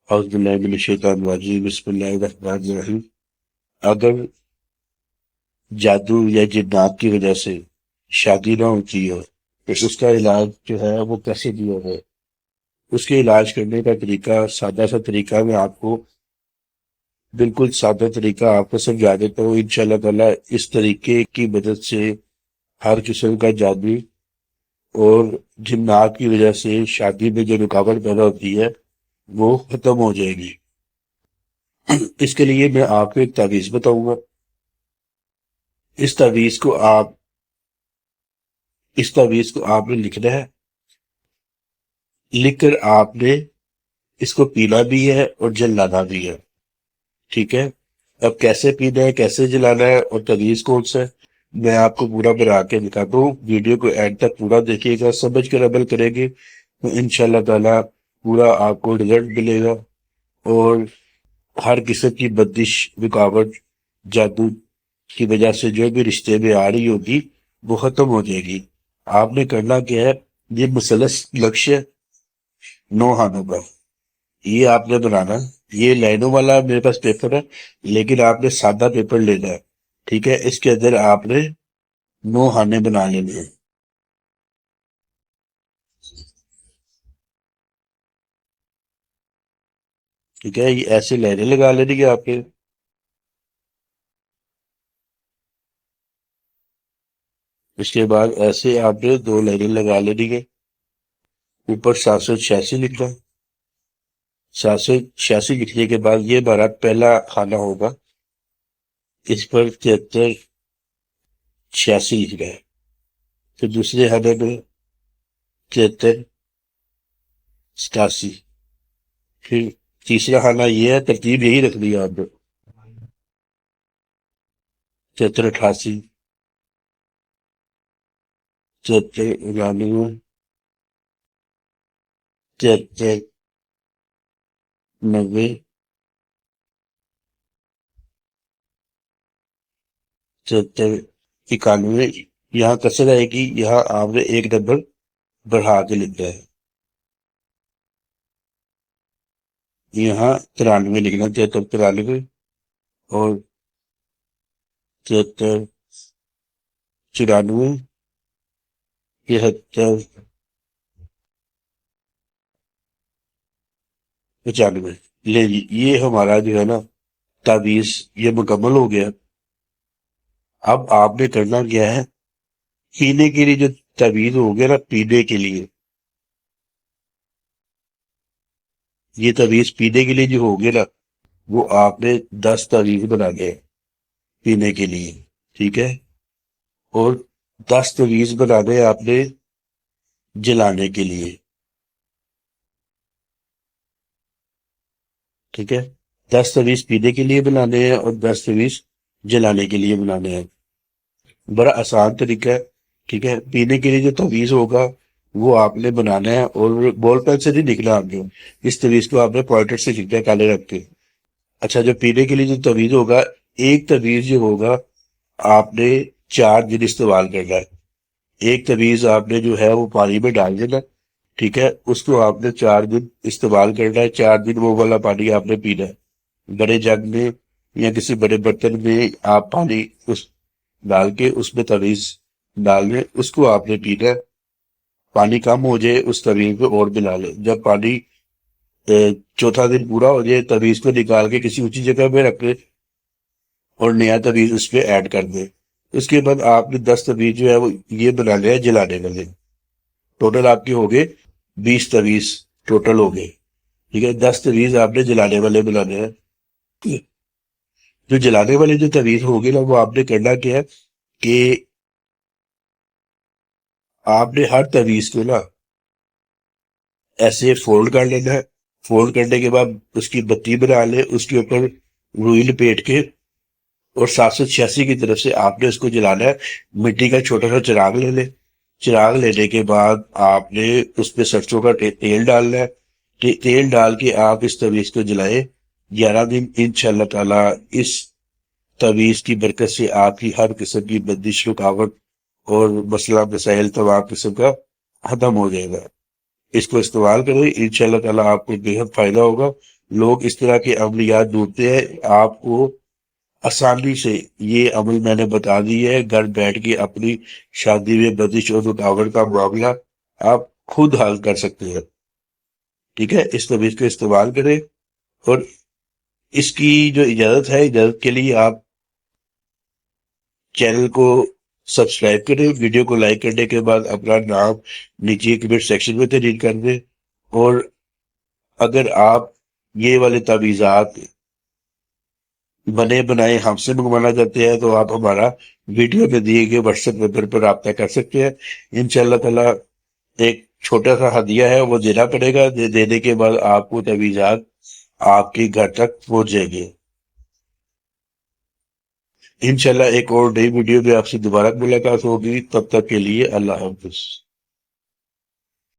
اعوذ باللہ من الشیطان الرجیم بسم اللہ الرحمن الرحیم۔ اگر جادو یا جنات کی وجہ سے شادی نہ ہوتی ہے تو اس کا علاج جو ہے وہ کیسے دیا ہے؟ اس کے علاج کرنے کا طریقہ، سادہ سا طریقہ میں آپ کو، بالکل سادہ طریقہ آپ کو سمجھا دیتا ہوں انشاءاللہ تعالیٰ۔ اس طریقے کی مدد سے ہر قسم کا جادو اور جنات کی وجہ سے شادی میں جو رکاوٹ پیدا ہوتی ہے وہ ختم ہو جائے گی۔ اس کے لیے میں آپ کو ایک تعویذ بتاؤں گا۔ اس تعویذ کو آپ نے لکھنا ہے۔ لکھ کر آپ نے اس کو پینا بھی ہے اور جلانا بھی ہے، ٹھیک ہے؟ اب کیسے پینا ہے، کیسے جلانا ہے اور تعویذ کون سا ہے، میں آپ کو پورا بنا کے دکھاتا ہوں۔ ویڈیو کو اینڈ تک پورا دیکھیے گا، سمجھ کر عمل کریں گے تو انشاءاللہ تعالیٰ پورا آپ کو رزلٹ ملے گا، اور ہر قسم کی بندش، رکاوٹ، جادو کی وجہ سے جو بھی رشتے میں آ رہی ہوگی وہ ختم ہو جائے گی۔ آپ نے کرنا کیا ہے، یہ مثلث نقش ہے 9 ہاتھوں کا، یہ آپ نے بنانا ہے۔ یہ لائنوں والا میرے پاس پیپر ہے، لیکن آپ نے سادہ پیپر لینا ہے، ٹھیک ہے؟ اس کے اندر آپ نے 9 خانے بنا لینے ہیں، ٹھیک ہے؟ یہ ایسے لائنیں لگا لینی ہے آپ کے۔ اس کے بعد ایسے آپ نے 2 لائنیں لگا لینی ہے۔ اوپر 786 لکھنا، 786 لکھنے کے بعد یہ ہمارا پہلا خانہ ہوگا، اس پر 7386 لکھنا ہے۔ پھر دوسرے خانے میں 7387، پھر تیسرا خانہ یہ ہے، ترتیب یہی رکھنی ہے آپ نے، 7388، 7399، 7390، 7391۔ یہاں کسر آئے گی، یہاں آپ نے ایک نمبر بڑھا کے لکھنا ہے، یہاں 93 لکھنا، 7393، اور 7394، 7395۔ لے جی، یہ ہمارا جو ہے نا تعویذ یہ مکمل ہو گیا۔ اب آپ نے کرنا کیا ہے، پینے کے لیے جو تعویذ ہو گیا نا، پینے کے لیے یہ تعویذ پینے کے لیے جو ہو گیا نا، وہ آپ نے 10 تعویذ بنانے ہیں پینے کے لیے، ٹھیک ہے؟ اور 10 تعویذ بنانے ہیں آپ نے جلانے کے لیے، ٹھیک ہے؟ 10 تعویذ پینے کے لیے بنانے ہیں اور 10 تعویذ جلانے کے لیے بنانے ہیں۔ بڑا آسان طریقہ ہے، ٹھیک ہے؟ پینے کے لیے جو تعویذ ہوگا وہ آپ نے بنانا ہے، اور بال پین سے نہیں لکھنا آپ نے، اس تعویذ کو آپ نے پوائنٹر سے لکھنا ہے، کالے رکھ کے۔ اچھا، جو پینے کے لیے جو تعویذ ہوگا، ایک تعویذ جو ہوگا آپ نے 4 دن استعمال کرنا ہے۔ ایک تعویذ آپ نے جو ہے وہ پانی میں ڈال دینا، ٹھیک ہے؟ اس کو آپ نے 4 دن استعمال کرنا ہے، 4 دن وہ والا پانی آپ نے پینا ہے۔ بڑے جگ میں یا کسی بڑے برتن میں آپ پانی اس ڈال کے اس میں تعویذ ڈال دیں، اس کو آپ نے پینا ہے۔ پانی کم ہو جائے اس تعویذ کو اور ملا لیں، جب پانی چوتھا دن پورا ہو جائے، تعویذ کو نکال کے کسی اونچی جگہ پہ رکھ لیں اور نیا تعویذ اس پہ ایڈ کر دیں۔ اس کے بعد آپ نے 10 تعویذ جو ہے وہ یہ بنا لیا ہے جلانے والے، ٹوٹل آپ کے ہو گئے 20 تعویذ ٹوٹل ہو گئے، ٹھیک ہے؟ 10 تعویذ آپ نے جلانے والے بنانے ہیں۔ جو جلانے والے جو تعویذ ہوگی نا، وہ آپ نے کرنا کیا ہے کہ آپ نے ہر تعویذ کو نا ایسے فولڈ کر لینا ہے۔ فولڈ کرنے کے بعد اس کی بتی بنا لیں، اس کے اوپر روئی لپیٹ کے، اور 786 کی طرف سے آپ نے اس کو جلانا ہے۔ مٹی کا چھوٹا سا چراغ لے لیں، چراغ لینے کے بعد آپ نے اس پہ سرسوں کا تیل ڈالنا ہے، تیل ڈال کے آپ اس تعویذ کو جلائے 11 دن، انشاءاللہ تعالیٰ اس تعویذ کی برکت سے آپ کی ہر قسم کی بندش، رکاوٹ اور مسئلہ مسائل تمام قسم کا ختم ہو جائے گا اس کو استعمال کریں، انشاءاللہ تعالیٰ آپ کو بے حد فائدہ ہوگا۔ لوگ اس طرح کے عملیات ڈھونڈتے ہیں، آپ کو آسانی سے یہ عمل میں نے بتا دی ہے، گھر بیٹھ کے اپنی شادی میں بندش اور رکاوٹ کا معاملہ آپ خود حل کر سکتے ہیں۔ ٹھیک ہے، اس طریقے کا استعمال کریں، اور اس کی جو اجازت ہے، اجازت کے لیے آپ چینل کو سبسکرائب کریں، ویڈیو کو لائک کرنے کے بعد اپنا نام نیچے کمنٹ سیکشن میں تحریر کر دیں، اور اگر آپ یہ والے تعویذات بنے بنائے ہم سے منگوانا چاہتے ہیں تو آپ ہمارا ویڈیو میں دیے گئے واٹس ایپ نمبر پر رابطہ کر سکتے ہیں۔ انشاءاللہ تعالیٰ ایک چھوٹا سا ہدیہ ہے، وہ دینا پڑے گا، دینے کے بعد آپ کو تعویذات آپ کے گھر تک پہنچ جائیں گے۔ انشاءاللہ ایک اور نئی ویڈیو میں آپ سے دوبارہ ملاقات ہوگی، تب تک کے لیے اللہ حافظ۔